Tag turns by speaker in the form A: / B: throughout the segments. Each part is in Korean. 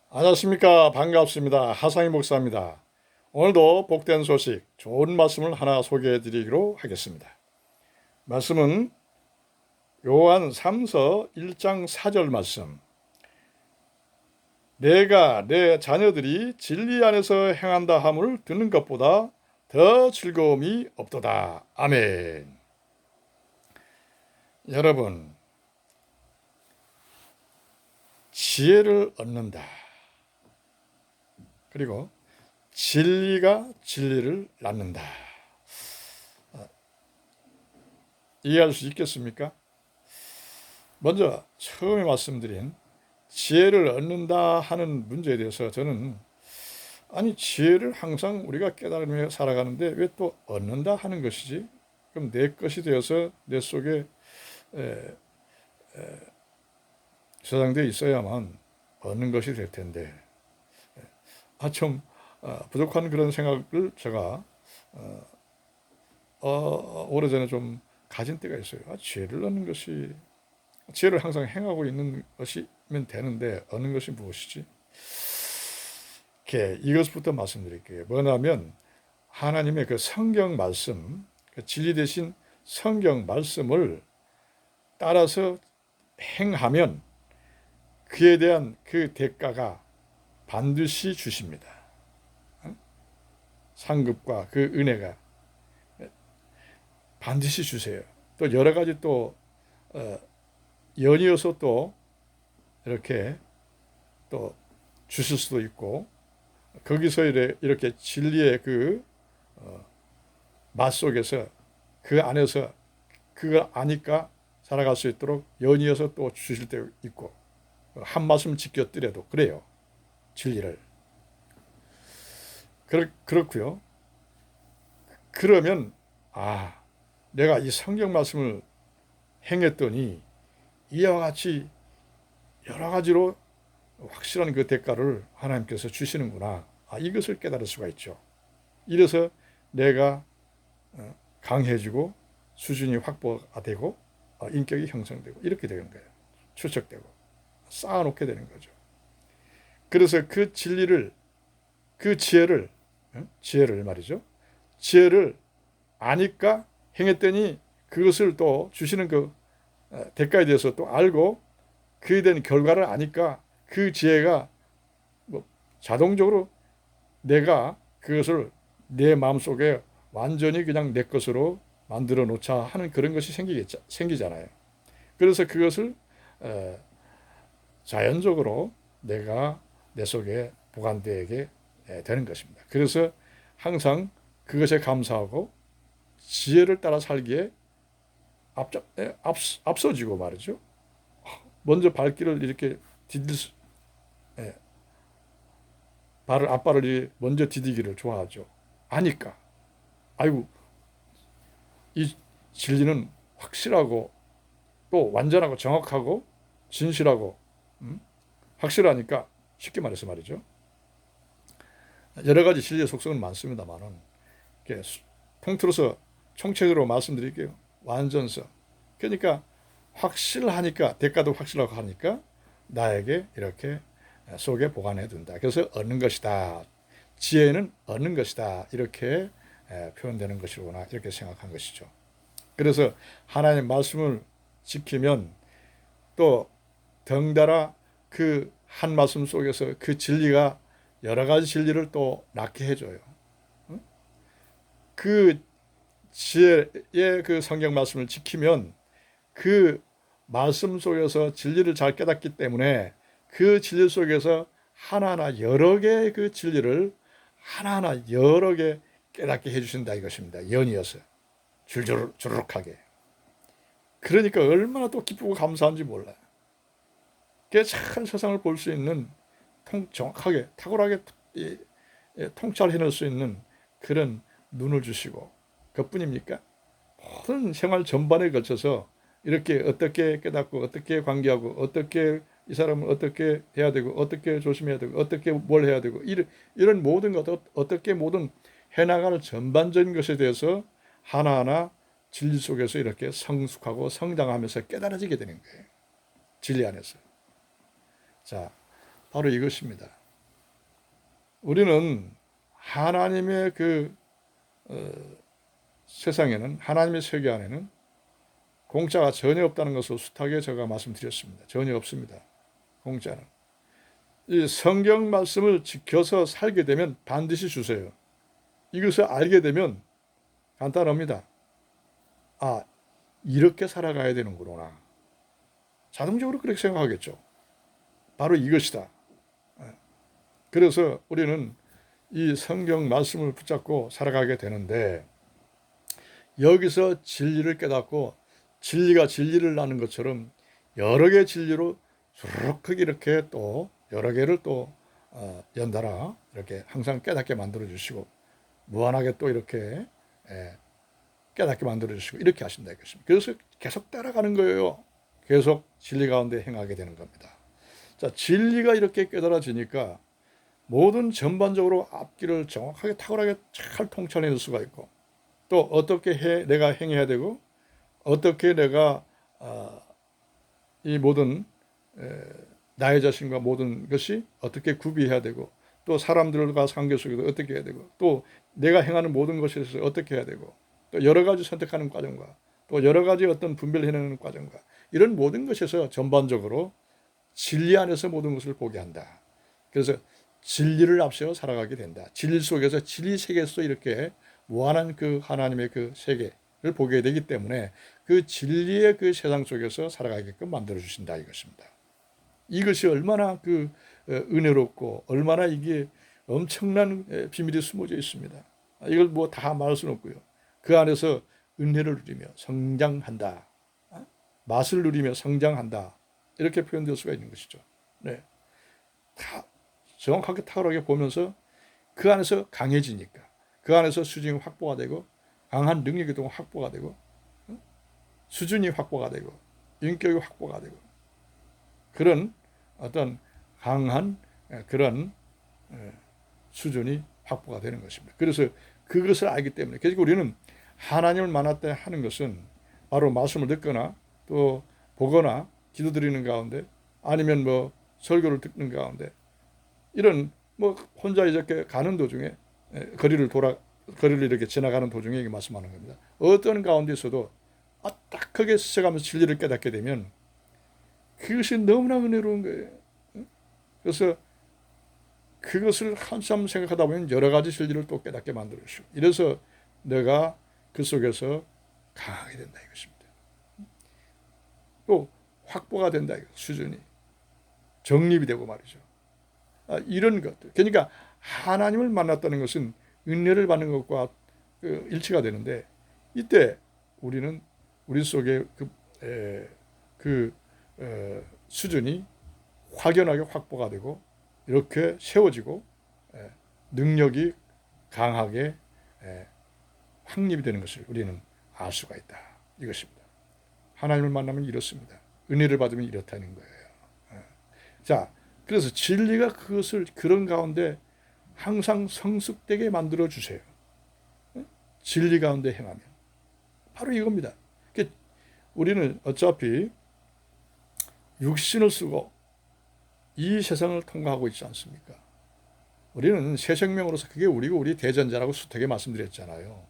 A: 안녕하십니까. 반갑습니다. 하상희 목사입니다. 오늘도 복된 소식, 좋은 말씀을 하나 소개해 드리기로 하겠습니다. 말씀은 요한 3서 1장 4절 말씀. 내가 내 자녀들이 진리 안에서 행한다 함을 듣는 것보다 더 즐거움이 없도다. 아멘. 여러분, 지혜를 얻는다. 그리고 진리가 진리를 낳는다. 이해할 수 있겠습니까? 먼저 처음에 말씀드린 지혜를 얻는다 하는 문제에 대해서 저는 지혜를 항상 우리가 깨달으며 살아가는데 왜 또 얻는다 하는 것이지? 그럼 내 것이 되어서 내 속에 저장되어 있어야만 얻는 것이 될 텐데 좀 부족한 그런 생각을 제가 오래전에 좀 가진 때가 있어요. 지혜를 얻는 것이, 지혜를 항상 행하고 있는 것이면 되는데 얻는 것이 무엇이지? 이것부터 말씀드릴게요. 뭐냐면 하나님의 그 성경 말씀, 그 진리 대신 성경 말씀을 따라서 행하면 그에 대한 그 대가가 반드시 주십니다. 상급과 그 은혜가 반드시 주세요. 또 여러 가지 또 연이어서 또 이렇게 또 주실 수도 있고, 거기서 이렇게 진리의 그 맛 속에서 그 안에서 그걸 아니까 살아갈 수 있도록 연이어서 또 주실 때 있고, 한 말씀 지켰더라도 그래요. 진리를. 그렇고요. 그러면 내가 이 성경 말씀을 행했더니 이와 같이 여러 가지로 확실한 그 대가를 하나님께서 주시는구나. 이것을 깨달을 수가 있죠. 이래서 내가 강해지고 수준이 확보가 되고 인격이 형성되고 이렇게 되는 거예요. 추적되고 쌓아놓게 되는 거죠. 그래서 그 진리를, 그 지혜를 말이죠. 지혜를 아니까 행했더니 그것을 또 주시는 그 대가에 대해서 또 알고 그에 대한 결과를 아니까 그 지혜가 자동적으로 내가 그것을 내 마음속에 완전히 그냥 내 것으로 만들어 놓자 하는 그런 것이 생기잖아요. 그래서 그것을 자연적으로 내가 내 속에 보관되게 되는 것입니다. 그래서 항상 그것에 감사하고 지혜를 따라 살기에 앞서지고 말이죠. 먼저 발길을 이렇게 앞발을 먼저 디디기를 좋아하죠. 아니까. 이 진리는 확실하고 또 완전하고 정확하고 진실하고 확실하니까 쉽게 말해서 말이죠. 여러 가지 진리의 속성은 많습니다만은 통틀어서 총체적으로 말씀드릴게요. 완전성. 그러니까 확실하니까 대가도 확실하고 하니까 나에게 이렇게 속에 보관해 둔다. 그래서 얻는 것이다. 지혜는 얻는 것이다. 이렇게 표현되는 것이구나. 이렇게 생각한 것이죠. 그래서 하나님의 말씀을 지키면 또 덩달아 그 한 말씀 속에서 그 진리가 여러 가지 진리를 또 낳게 해줘요. 그 지혜의 그 성경 말씀을 지키면 그 말씀 속에서 진리를 잘 깨닫기 때문에 그 진리 속에서 하나하나 여러 개의 그 진리를 하나하나 여러 개 깨닫게 해주신다 이것입니다. 연이어서 주르륵하게. 그러니까 얼마나 또 기쁘고 감사한지 몰라요. 그게 참 세상을 볼 수 있는 정확하게 탁월하게 통찰해낼 수 있는 그런 눈을 주시고 그뿐입니까? 모든 생활 전반에 걸쳐서 이렇게 어떻게 깨닫고 어떻게 관계하고 어떻게 이 사람을 어떻게 해야 되고 어떻게 조심해야 되고 어떻게 뭘 해야 되고 이런 모든 것 어떻게 모든 해나가는 전반적인 것에 대해서 하나하나 진리 속에서 이렇게 성숙하고 성장하면서 깨달아지게 되는 거예요. 진리 안에서. 자, 바로 이것입니다. 우리는 하나님의 그 세상에는, 하나님의 세계 안에는 공짜가 전혀 없다는 것을 숱하게 제가 말씀드렸습니다. 전혀 없습니다. 공짜는. 이 성경 말씀을 지켜서 살게 되면 반드시 주세요. 이것을 알게 되면 간단합니다. 아, 이렇게 살아가야 되는구나. 자동적으로 그렇게 생각하겠죠. 바로 이것이다. 그래서 우리는 이 성경 말씀을 붙잡고 살아가게 되는데, 여기서 진리를 깨닫고 진리가 진리를 나는 것처럼 여러 개의 진리로 수록하게 이렇게 또 여러 개를 또 연달아 이렇게 항상 깨닫게 만들어 주시고, 무한하게 또 이렇게 깨닫게 만들어 주시고, 이렇게 하신다 이것입니다. 그래서 계속 따라가는 거예요. 계속 진리 가운데 행하게 되는 겁니다. 자, 진리가 이렇게 깨달아지니까 모든 전반적으로 앞길을 정확하게 탁월하게 잘 통찰해낼 수가 있고, 또 어떻게 내가 행해야 되고, 어떻게 내가 이 모든 나의 자신과 모든 것이 어떻게 구비해야 되고, 또 사람들과 관계 속에서 어떻게 해야 되고, 또 내가 행하는 모든 것에 대해서 어떻게 해야 되고, 또 여러 가지 선택하는 과정과, 또 여러 가지 어떤 분별해내는 과정과, 이런 모든 것에서 전반적으로 진리 안에서 모든 것을 보게 한다. 그래서 진리를 앞세워 살아가게 된다. 진리 속에서, 진리 세계에서 이렇게 무한한 그 하나님의 그 세계를 보게 되기 때문에 그 진리의 그 세상 속에서 살아가게끔 만들어 주신다 이것입니다. 이것이 얼마나 그 은혜롭고 얼마나 이게 엄청난 비밀이 숨어져 있습니다. 이걸 뭐 다 말할 수는 없고요. 그 안에서 은혜를 누리며 성장한다. 맛을 누리며 성장한다. 이렇게 표현될 수가 있는 것이죠. 네. 다 정확하게 탁월하게 보면서 그 안에서 강해지니까, 그 안에서 수준이 확보가 되고, 강한 능력이 또 확보가 되고, 수준이 확보가 되고, 인격이 확보가 되고, 그런 어떤 강한 그런 수준이 확보가 되는 것입니다. 그래서 그것을 알기 때문에, 그래서 우리는 하나님을 만났다 하는 것은 바로 말씀을 듣거나 또 보거나 기도드리는 가운데, 아니면 뭐 설교를 듣는 가운데, 이런 뭐 혼자 이렇게 가는 도중에 거리를 이렇게 지나가는 도중에 이게 말씀하는 겁니다. 어떤 가운데서도 딱하게 스쳐가면서 진리를 깨닫게 되면 그것이 너무나 은혜로운 거예요. 그래서 그것을 한참 생각하다 보면 여러 가지 진리를 또 깨닫게 만들어 주시고, 이래서 내가 그 속에서 강하게 된다 이것입니다. 또 확보가 된다 이거, 수준이 정립이 되고 말이죠. 이런 것들. 그러니까 하나님을 만났다는 것은 은혜를 받는 것과 일치가 되는데, 이때 우리는 우리 속에 수준이 확연하게 확보가 되고 이렇게 세워지고 능력이 강하게 확립이 되는 것을 우리는 알 수가 있다 이것입니다. 하나님을 만나면 이렇습니다. 은혜를 받으면 이렇다는 거예요. 자, 그래서 진리가 그것을 그런 가운데 항상 성숙되게 만들어 주세요. 진리 가운데 행하면 바로 이겁니다. 우리는 어차피 육신을 쓰고 이 세상을 통과하고 있지 않습니까? 우리는 새 생명으로서 그게 우리고 우리 대전자라고 숱하게 말씀드렸잖아요.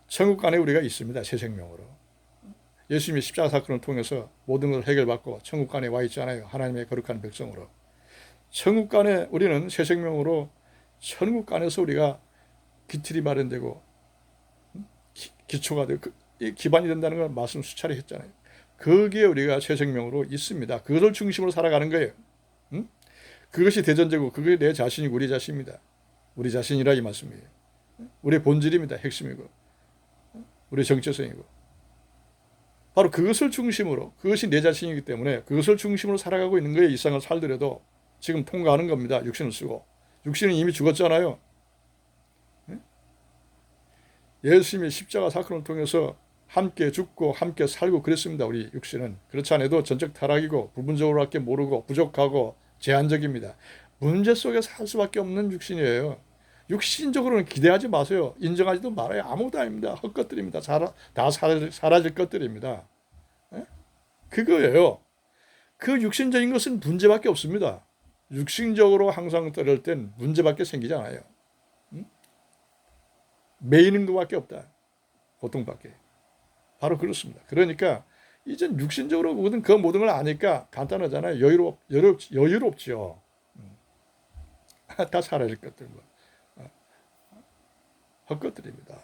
A: 천국 안에 우리가 있습니다. 새 생명으로. 예수님이 십자가 사건을 통해서 모든 것을 해결받고 천국 안에 와 있잖아요. 하나님의 거룩한 백성으로. 천국 안에 우리는 새 생명으로 천국 안에서 우리가 기틀이 마련되고 기초가 되고 기반이 된다는 걸 말씀 수차례 했잖아요. 거기에 우리가 새 생명으로 있습니다. 그것을 중심으로 살아가는 거예요. 그것이 대전제고 그게 내 자신이고 우리 자신입니다. 우리 자신이라 이 말씀이에요. 우리의 본질입니다. 핵심이고 우리의 정체성이고 바로 그것을 중심으로, 그것이 내 자신이기 때문에 그것을 중심으로 살아가고 있는 거예요. 일상을 살더라도 지금 통과하는 겁니다. 육신을 쓰고. 육신은 이미 죽었잖아요. 예수님의 십자가 사건을 통해서 함께 죽고 함께 살고 그랬습니다. 우리 육신은. 그렇지 않아도 전적 타락이고 부분적으로 밖에 모르고 부족하고 제한적입니다. 문제 속에 살 수밖에 없는 육신이에요. 육신적으로는 기대하지 마세요. 인정하지도 말아요. 아무것도 아닙니다. 헛것들입니다. 다 사라질 것들입니다. 그거예요. 그 육신적인 것은 문제밖에 없습니다. 육신적으로 항상 따를 땐 문제밖에 생기지 않아요. 응? 매이는 것밖에 없다. 고통밖에. 바로 그렇습니다. 그러니까 이젠 육신적으로 모든 걸 아니까 간단하잖아요. 여유롭지요. 다 사라질 것들, 헛것들입니다.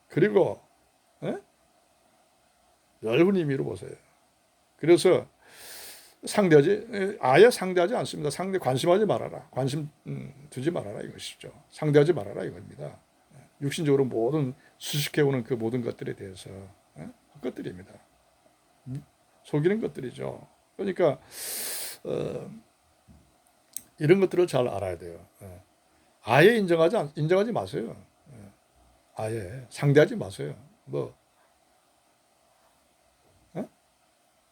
A: 그리고 넓은 의미로 보세요. 그래서 아예 상대하지 않습니다. 관심하지 말아라. 관심 두지 말아라 이것이죠. 상대하지 말아라 이겁니다. 육신적으로 모든 수식해오는 그 모든 것들에 대해서 헛것들입니다. 속이는 것들이죠. 그러니까 이런 것들을 잘 알아야 돼요. 아예 인정하지 마세요. 아예 상대하지 마세요.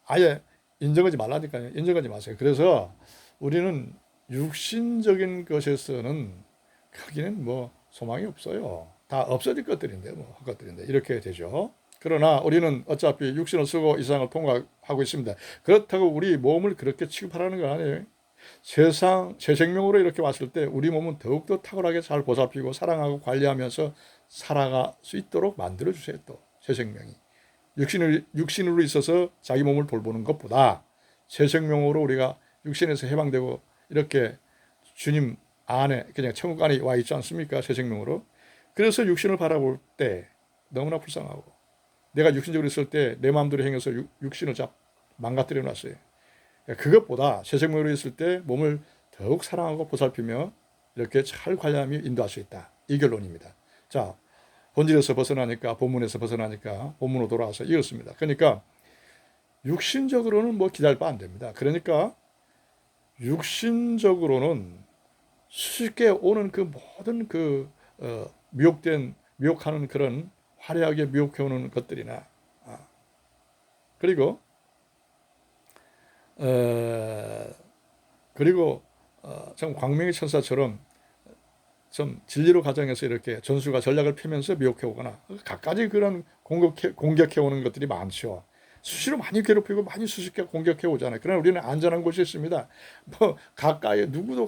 A: 아예 인정하지 말라니까요. 인정하지 마세요. 그래서 우리는 육신적인 것에서는 크기는 소망이 없어요. 다 없어질 것들인데 헛것들인데 이렇게 되죠. 그러나 우리는 어차피 육신을 쓰고 이 세상을 통과하고 있습니다. 그렇다고 우리 몸을 그렇게 취급하라는 건 아니에요. 새 생명으로 이렇게 왔을 때 우리 몸은 더욱더 탁월하게 잘 보살피고 사랑하고 관리하면서 살아갈 수 있도록 만들어주세요. 또 새 생명이. 육신으로 있어서 자기 몸을 돌보는 것보다 새 생명으로 우리가 육신에서 해방되고 이렇게 주님 안에 그냥 천국 안에 와 있지 않습니까? 새 생명으로. 그래서 육신을 바라볼 때 너무나 불쌍하고 내가 육신적으로 있을 때 내 마음대로 행해서 육신을 망가뜨려 놨어요. 그것보다 새 생명으로 있을 때 몸을 더욱 사랑하고 보살피며 이렇게 잘 관리하며 인도할 수 있다. 이 결론입니다. 자, 본질에서 벗어나니까 본문에서 벗어나니까 본문으로 돌아와서 이렇습니다. 그러니까 육신적으로는 기대할 바 안 됩니다. 그러니까 육신적으로는 쉽게 오는 그 모든 미혹하는 그런 화려하게 미혹해오는 것들이나 그리고 참 광명의 천사처럼 좀 진리로 가정해서 이렇게 전술과 전략을 펴면서 미혹해오거나 갖가지 그런 공격해오는 것들이 많죠. 수시로 많이 괴롭히고 많이 수시게 공격해오잖아요. 그러나 우리는 안전한 곳이 있습니다. 누구도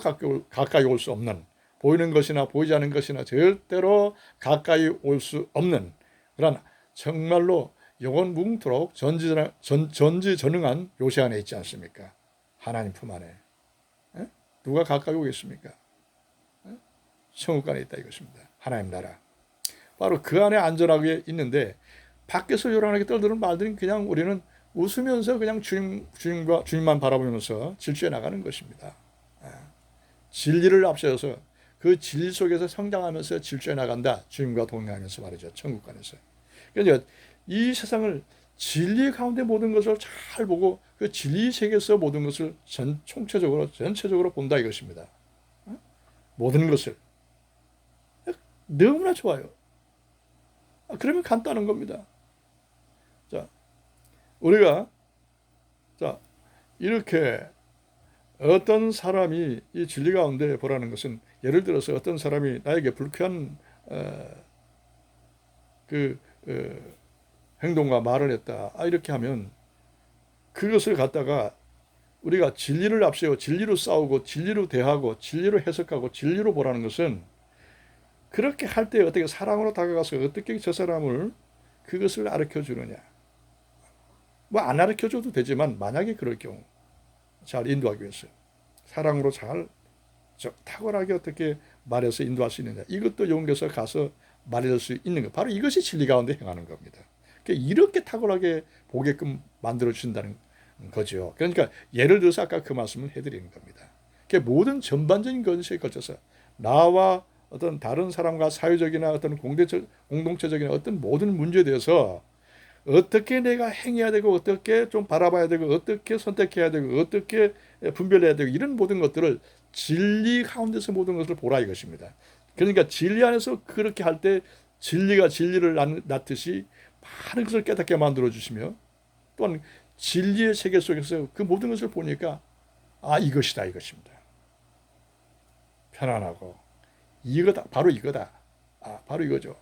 A: 가까이 올 수 없는 보이는 것이나 보이지 않는 것이나 절대로 가까이 올 수 없는 그런 정말로 영원 뭉토록 전지전능한 요새 안에 있지 않습니까? 하나님 품 안에. 누가 가까이 오겠습니까? 천국 안에 있다 이것입니다. 하나님 나라. 바로 그 안에 안전하게 있는데 밖에서 요란하게 떠드는 말들은 그냥 우리는 웃으면서 그냥 주님만 바라보면서 질주해 나가는 것입니다. 진리를 앞세워서 그 진리 속에서 성장하면서 질주해 나간다. 주님과 동행하면서 말이죠. 천국 안에서. 그러니까 이 세상을 진리 가운데 모든 것을 잘 보고 그 진리 세계에서 모든 것을 전체적으로 본다 이것입니다. 모든 것을. 너무나 좋아요. 그러면 간단한 겁니다. 우리가 이렇게 어떤 사람이 이 진리 가운데 보라는 것은 예를 들어서 어떤 사람이 나에게 불쾌한 행동과 말을 했다. 이렇게 하면 그것을 갖다가 우리가 진리를 앞세워 진리로 싸우고 진리로 대하고 진리로 해석하고 진리로 보라는 것은 그렇게 할 때 어떻게 사랑으로 다가가서 어떻게 저 사람을 그것을 가르쳐 주느냐. 안 가르쳐 줘도 되지만 만약에 그럴 경우 잘 인도하기 위해서 사랑으로 잘 탁월하게 어떻게 말해서 인도할 수 있느냐. 이것도 용기서 가서 말해줄 수 있는 것. 바로 이것이 진리 가운데 행하는 겁니다. 그러니까 이렇게 탁월하게 보게끔 만들어 주신다는 거죠. 그러니까 예를 들어서 아까 그 말씀을 해드리는 겁니다. 그러니까 모든 전반적인 것에 걸쳐서 나와 어떤 다른 사람과 사회적이나 어떤 공동체적인 어떤 모든 문제에 대해서 어떻게 내가 행해야 되고 어떻게 좀 바라봐야 되고 어떻게 선택해야 되고 어떻게 분별해야 되고 이런 모든 것들을 진리 가운데서 모든 것을 보라 이것입니다. 그러니까 진리 안에서 그렇게 할 때 진리가 진리를 낳듯이 많은 것을 깨닫게 만들어 주시며 또한 진리의 세계 속에서 그 모든 것을 보니까 이것이다 이것입니다. 편안하고 이거다 바로 이거다. 바로 이거죠.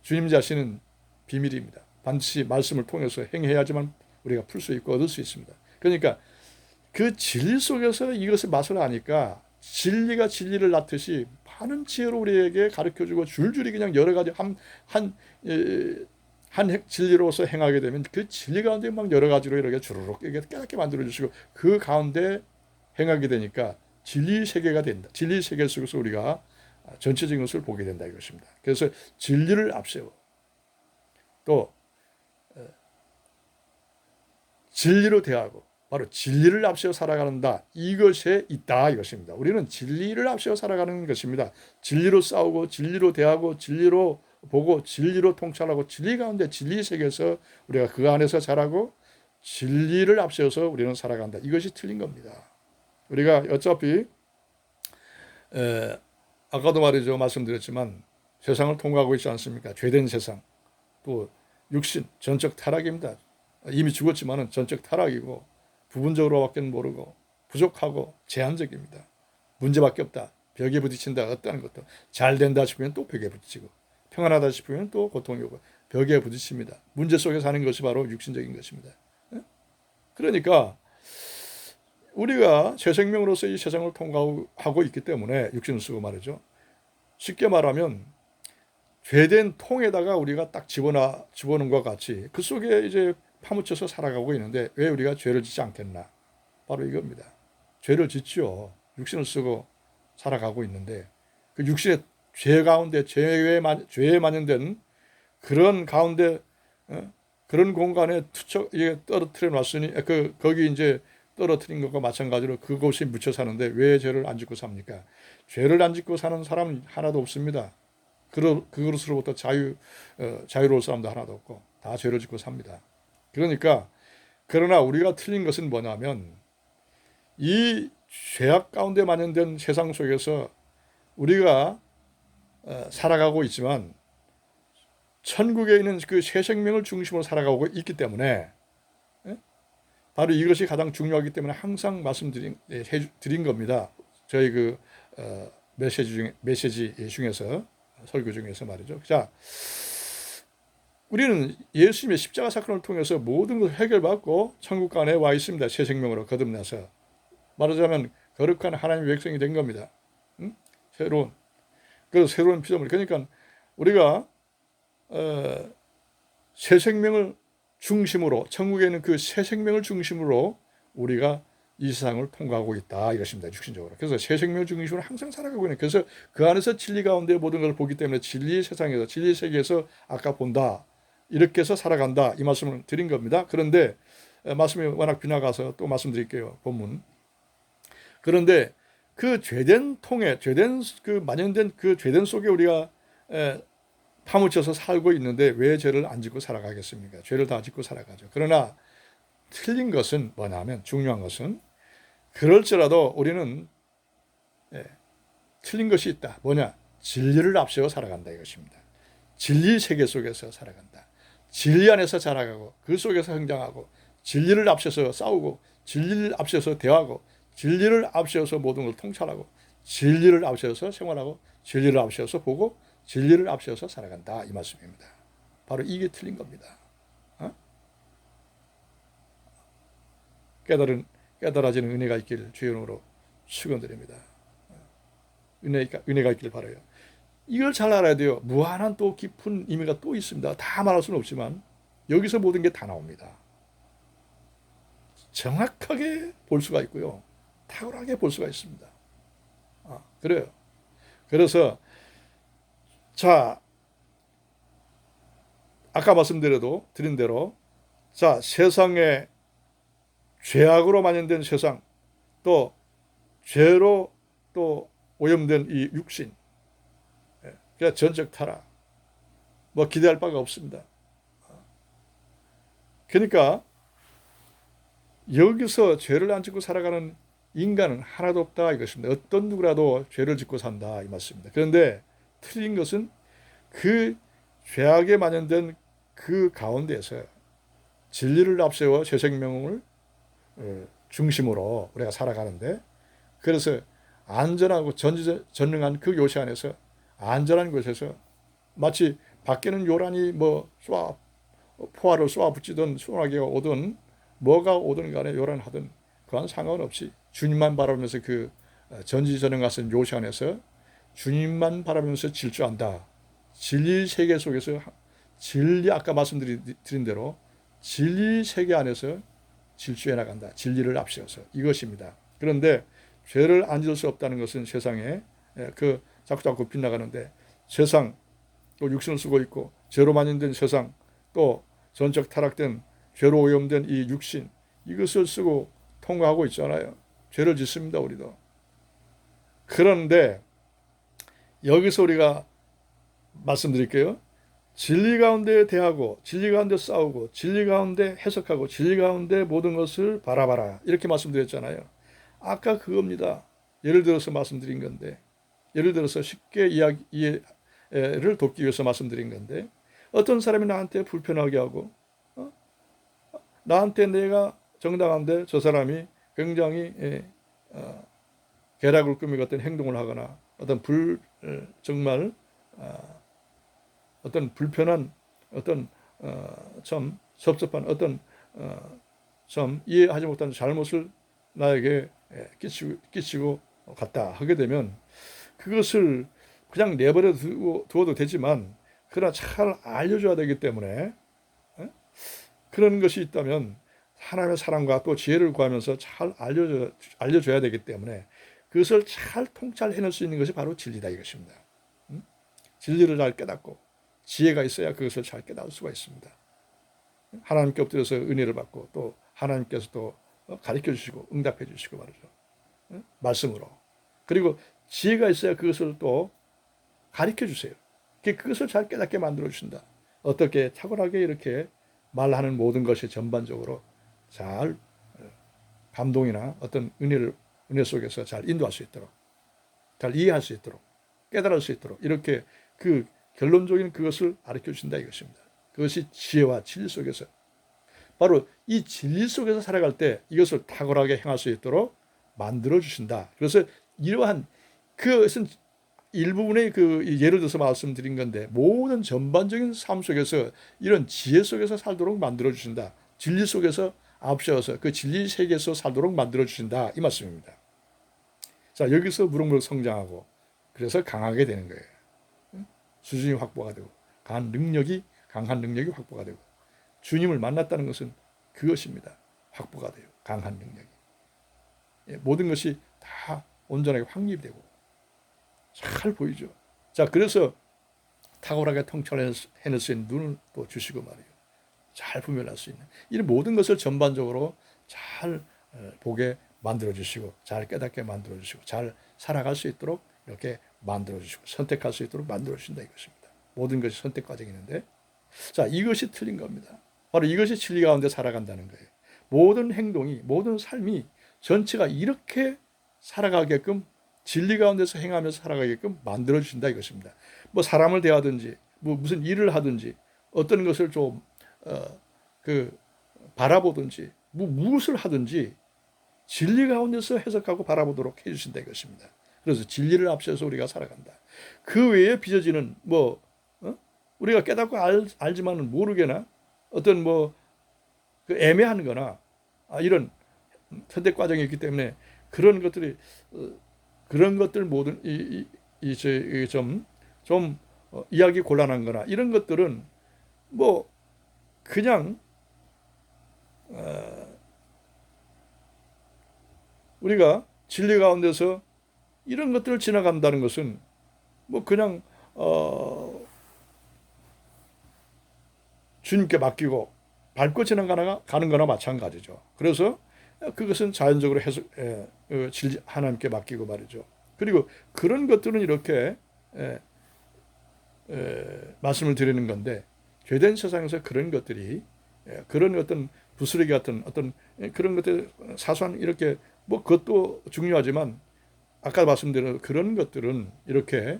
A: 주님 자신은 비밀입니다. 반드시 말씀을 통해서 행해야지만 우리가 풀 수 있고 얻을 수 있습니다. 그러니까 그 진리 속에서 이것의 맛을 아니까 진리가 진리를 낳듯이 많은 지혜로 우리에게 가르쳐주고 줄줄이 그냥 여러 가지 한 진리로서 행하게 되면 그 진리 가운데 막 여러 가지로 이렇게 주르륵 깨닫게 만들어 주시고 그 가운데 행하게 되니까 진리 세계가 된다. 진리 세계 속에서 우리가 전체적인 것을 보게 된다 이것입니다. 그래서 진리를 앞세워 또 진리로 대하고 바로 진리를 앞세워 살아가는다. 이것에 있다 이것입니다. 우리는 진리를 앞세워 살아가는 것입니다. 진리로 싸우고 진리로 대하고 진리로 보고 진리로 통찰하고 진리 가운데 진리 세계에서 우리가 그 안에서 자라고 진리를 앞세워서 우리는 살아간다. 이것이 틀린 겁니다. 우리가 어차피 아까도 말씀드렸지만 세상을 통과하고 있지 않습니까? 죄된 세상 또 육신 전적 타락입니다. 이미 죽었지만은 전적 타락이고 부분적으로밖에 모르고 부족하고 제한적입니다. 문제밖에 없다. 벽에 부딪힌다. 어떠한 것도 잘 된다 싶으면 또 벽에 부딪히고 평안하다 싶으면 또 고통이 오고 벽에 부딪힙니다. 문제 속에 사는 것이 바로 육신적인 것입니다. 그러니까 우리가 새 생명으로서 이 세상을 통과하고 있기 때문에 육신을 쓰고 말이죠. 쉽게 말하면 죄된 통에다가 우리가 딱 집어넣은 것 같이 그 속에 이제 파묻혀서 살아가고 있는데 왜 우리가 죄를 짓지 않겠나? 바로 이겁니다. 죄를 짓죠. 육신을 쓰고 살아가고 있는데 그 육신의 죄 가운데 죄에 만연된 그런 가운데 그런 공간에 떨어뜨려 놨으니 거기 이제 떨어뜨린 것과 마찬가지로 그곳에 묻혀 사는데 왜 죄를 안 짓고 삽니까? 죄를 안 짓고 사는 사람은 하나도 없습니다. 그것으로부터 자유로울 사람도 하나도 없고 다 죄를 짓고 삽니다. 그러니까 그러나 우리가 틀린 것은 뭐냐면 이 죄악 가운데 만연된 세상 속에서 우리가 살아가고 있지만 천국에 있는 그 새 생명을 중심으로 살아가고 있기 때문에 바로 이것이 가장 중요하기 때문에 항상 말씀드린 겁니다. 저희 그 메시지 중에서 설교 중에서 말이죠. 자, 우리는 예수님의 십자가 사건을 통해서 모든 것을 해결받고 천국 안에 와 있습니다. 새 생명으로 거듭나서 말하자면 거룩한 하나님의 백성이 된 겁니다. 새로운 피조물. 그러니까 우리가 새 생명을 중심으로 천국에 있는 그 새 생명을 중심으로 우리가 이 세상을 통과하고 있다 이것입니다. 육신적으로. 그래서 새 생명을 중심으로 항상 살아가고 있는. 그래서 그 안에서 진리 가운데 모든 걸 보기 때문에 진리 세상에서 진리 세계에서 아까 본다. 이렇게 해서 살아간다. 이 말씀을 드린 겁니다. 그런데 말씀이 워낙 빗나가서 또 말씀드릴게요. 본문. 그런데 그 죄된 통에 만연된 그 죄된 속에 우리가 파묻혀서 살고 있는데 왜 죄를 안 짓고 살아가겠습니까? 죄를 다 짓고 살아가죠. 그러나 틀린 것은 뭐냐면 중요한 것은 그럴지라도 우리는 틀린 것이 있다. 뭐냐? 진리를 앞세워 살아간다 이것입니다. 진리 세계 속에서 살아간다. 진리 안에서 자라가고 그 속에서 성장하고 진리를 앞세워서 싸우고 진리를 앞세워서 대하고 진리를 앞세워서 모든 걸 통찰하고 진리를 앞세워서 생활하고 진리를 앞세워서 보고 진리를 앞세워서 살아간다 이 말씀입니다. 바로 이게 틀린 겁니다. 깨달아지는 은혜가 있길 주의 이름으로 축원드립니다. 은혜가 있길 바라요. 이걸 잘 알아야 돼요. 무한한 또 깊은 의미가 또 있습니다. 다 말할 수는 없지만 여기서 모든 게 다 나옵니다. 정확하게 볼 수가 있고요. 탁월하게 볼 수가 있습니다. 그래요. 그래서 자, 아까 드린 대로 자, 세상에 죄악으로 만연된 세상 또 죄로 또 오염된 이 육신 그러니까 전적 타락 뭐 기대할 바가 없습니다. 그러니까 여기서 죄를 안 짓고 살아가는 인간은 하나도 없다 이것입니다. 어떤 누구라도 죄를 짓고 산다 이 말씀입니다. 그런데 틀린 것은 그 죄악에 만연된 그 가운데서 진리를 앞세워 새 생명을 중심으로 우리가 살아가는데 그래서 안전하고 전능한 그 요새 안에서 안전한 곳에서 마치 밖에는 요란히 포화를 쏘아 붙이든 소나기가 오든 뭐가 오든 간에 요란하든 그건 상관없이 주님만 바라보면서 그 전지전능 같은 요시 안에서 주님만 바라보면서 질주한다. 진리 세계 속에서 진리 아까 말씀드린 대로 진리 세계 안에서 질주해 나간다. 진리를 앞세워서 이것입니다. 그런데 죄를 안 지을 수 없다는 것은 세상에 그 자꾸 빗나가는데 세상 또 육신을 쓰고 있고 죄로 만연된 세상 또 전적 타락된 죄로 오염된 이 육신 이것을 쓰고 통과하고 있잖아요. 죄를 짓습니다 우리도. 그런데 여기서 우리가 말씀드릴게요. 진리 가운데 대하고 진리 가운데 싸우고 진리 가운데 해석하고 진리 가운데 모든 것을 바라봐라 이렇게 말씀드렸잖아요. 아까 그겁니다. 예를 들어서 말씀드린 건데 예를 들어서 쉽게 이해를 돕기 위해서 말씀드린 건데 어떤 사람이 나한테 불편하게 하고 나한테 내가 정당한데 저 사람이 굉장히 괴락을 꾸미고 어떤 행동을 하거나 어떤 정말 어떤 불편한 어떤 좀 섭섭한 어떤 좀 이해하지 못한 잘못을 나에게 끼치고 갔다 하게 되면 그것을 그냥 내버려 두어도 되지만 그러나 잘 알려줘야 되기 때문에 그런 것이 있다면 하나님의 사랑과 또 지혜를 구하면서 잘 알려줘야 되기 때문에 그것을 잘 통찰해낼 수 있는 것이 바로 진리다 이것입니다. 진리를 잘 깨닫고 지혜가 있어야 그것을 잘 깨달을 수가 있습니다. 하나님께 엎드려서 은혜를 받고 또 하나님께서 또 가르쳐 주시고 응답해 주시고 말이죠. 말씀으로. 그리고 지혜가 있어야 그것을 또 가르쳐 주세요. 그것을 잘 깨닫게 만들어 주신다. 어떻게 탁월하게 이렇게 말하는 모든 것이 전반적으로 잘 감동이나 어떤 은혜 속에서 잘 인도할 수 있도록 잘 이해할 수 있도록 깨달을 수 있도록 이렇게 그 결론적인 그것을 가르쳐 주신다 이것입니다. 그것이 지혜와 진리 속에서 바로 이 진리 속에서 살아갈 때 이것을 탁월하게 행할 수 있도록 만들어 주신다. 그래서 이러한 그것은 일부분의 그 예를 들어서 말씀드린 건데 모든 전반적인 삶 속에서 이런 지혜 속에서 살도록 만들어 주신다. 진리 속에서 앞세워서 그 진리 세계에서 살도록 만들어 주신다 이 말씀입니다. 자 여기서 무럭무럭 성장하고 그래서 강하게 되는 거예요. 수준이 확보가 되고 강한 능력이 확보가 되고 주님을 만났다는 것은 그것입니다. 확보가 돼요. 강한 능력이. 모든 것이 다 온전하게 확립되고 잘 보이죠. 자 그래서 탁월하게 통찰해낼 수 있는 눈을 또 주시고 말이에요. 잘 분별할 수 있는 이 모든 것을 전반적으로 잘 보게 만들어 주시고 잘 깨닫게 만들어 주시고 잘 살아갈 수 있도록 이렇게 만들어 주시고 선택할 수 있도록 만들어 주신다 이것입니다. 모든 것이 선택 과정이 있는데 자 이것이 틀린 겁니다. 바로 이것이 진리 가운데 살아간다는 거예요. 모든 행동이 모든 삶이 전체가 이렇게 살아가게끔 진리 가운데서 행하면서 살아가게끔 만들어 주신다 이것입니다. 뭐 사람을 대하든지 뭐 무슨 일을 하든지 어떤 것을 좀 바라보든지 무엇을 하든지 진리 가운데서 해석하고 바라보도록 해주신다 이것입니다. 그래서 진리를 앞세워서 우리가 살아간다. 그 외에 빚어지는 우리가 깨닫고 알지만은 모르게나 어떤 그 애매한 거나 이런 선택 과정이 있기 때문에 그런 것들이 그런 것들 모든 좀 이야기 곤란한 거나 이런 것들은 그냥 우리가 진리 가운데서 이런 것들을 지나간다는 것은 그냥 주님께 맡기고 밟고 가는 거나 마찬가지죠. 그래서 그것은 자연적으로 하나님께 맡기고 말이죠. 그리고 그런 것들은 이렇게 말씀을 드리는 건데 죄된 세상에서 그런 것들이 그런 어떤 부스러기 같은 어떤 그런 것들 사소한 이렇게 그것도 중요하지만 아까 말씀드린 그런 것들은 이렇게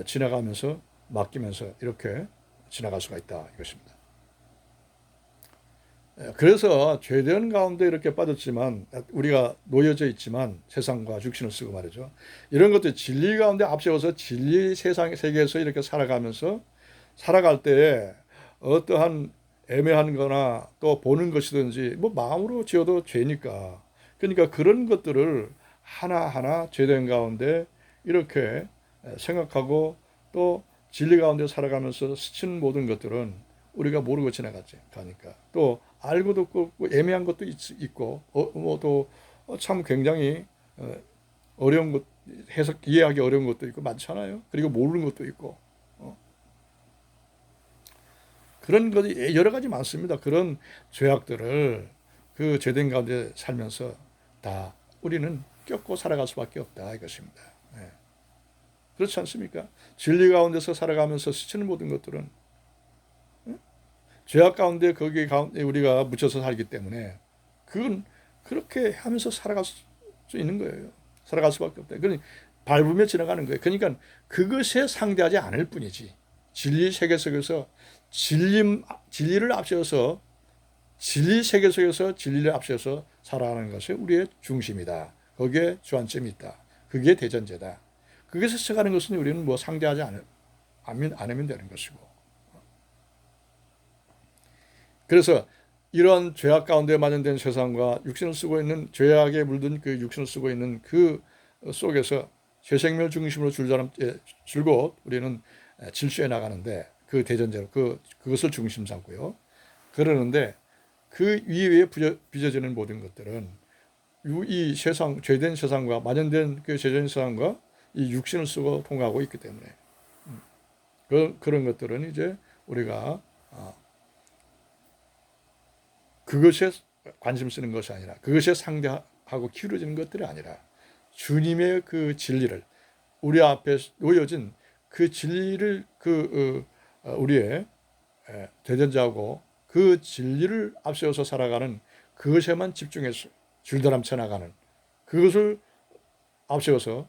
A: 지나가면서 맡기면서 이렇게 지나갈 수가 있다 이것입니다. 그래서 죄된 가운데 이렇게 빠졌지만 우리가 놓여져 있지만 세상과 육신을 쓰고 말이죠. 이런 것들 진리 가운데 앞세워서 진리 세계에서 이렇게 살아가면서 살아갈 때에 어떠한 애매한 거나 또 보는 것이든지 마음으로 지어도 죄니까 그러니까 그런 것들을 하나하나 제된 가운데 이렇게 생각하고 또 진리 가운데 살아가면서 스치는 모든 것들은 우리가 모르고 지나가지 가니까 또 알고도 없고 애매한 것도 있고 뭐또 참 굉장히 어려운 것 해석 이해하기 어려운 것도 있고 많잖아요. 그리고 모르는 것도 있고 그런 것이 여러 가지 많습니다. 그런 죄악들을 그 죄된 가운데 살면서 다 우리는 겪고 살아갈 수밖에 없다 이것입니다. 네. 그렇지 않습니까? 진리 가운데서 살아가면서 스치는 모든 것들은 죄악 가운데 거기 가운데 우리가 묻혀서 살기 때문에 그건 그렇게 하면서 살아갈 수 있는 거예요. 살아갈 수밖에 없다. 그러니 밟으며 지나가는 거예요. 그러니까 그것에 상대하지 않을 뿐이지. 진리 세계 속에서 진리를 앞세워서 진리 세계 속에서 진리를 앞세워서 살아가는 것이 우리의 중심이다. 거기에 주안점이 있다. 그게 대전제다. 그것에 서가는 것은 우리는 뭐 상대하지 않으면 되는 것이고. 그래서 이러한 죄악 가운데 만연된 세상과 육신을 쓰고 있는 죄악에 물든 그 육신을 쓰고 있는 그 속에서 새 생명을 중심으로 줄곧 우리는 질주해 나가는데 그 대전제로 그것을 중심 삼고요. 그러는데 그 위에 빚어지는 모든 것들은 이 세상 죄된 세상과 만연된 그 죄된 세상과 이 육신을 쓰고 통하고 있기 때문에 그런 것들은 이제 우리가 그것에 관심 쓰는 것이 아니라 그것에 상대하고 기울어지는 것들이 아니라 주님의 그 진리를 우리 앞에 놓여진 그 진리를 우리의 대전자하고 그 진리를 앞세워서 살아가는 그것에만 집중해서 줄다람쳐 나가는 그것을 앞세워서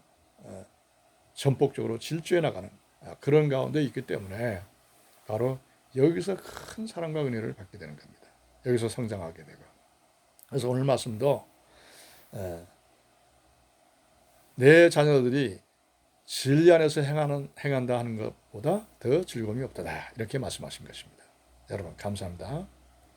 A: 전폭적으로 질주해 나가는 그런 가운데 있기 때문에 바로 여기서 큰 사랑과 은혜를 받게 되는 겁니다. 여기서 성장하게 되고. 그래서 오늘 말씀도 내 자녀들이 진리 안에서 행한다 하는 것보다 더 즐거움이 없다. 이렇게 말씀하신 것입니다. 여러분 감사합니다.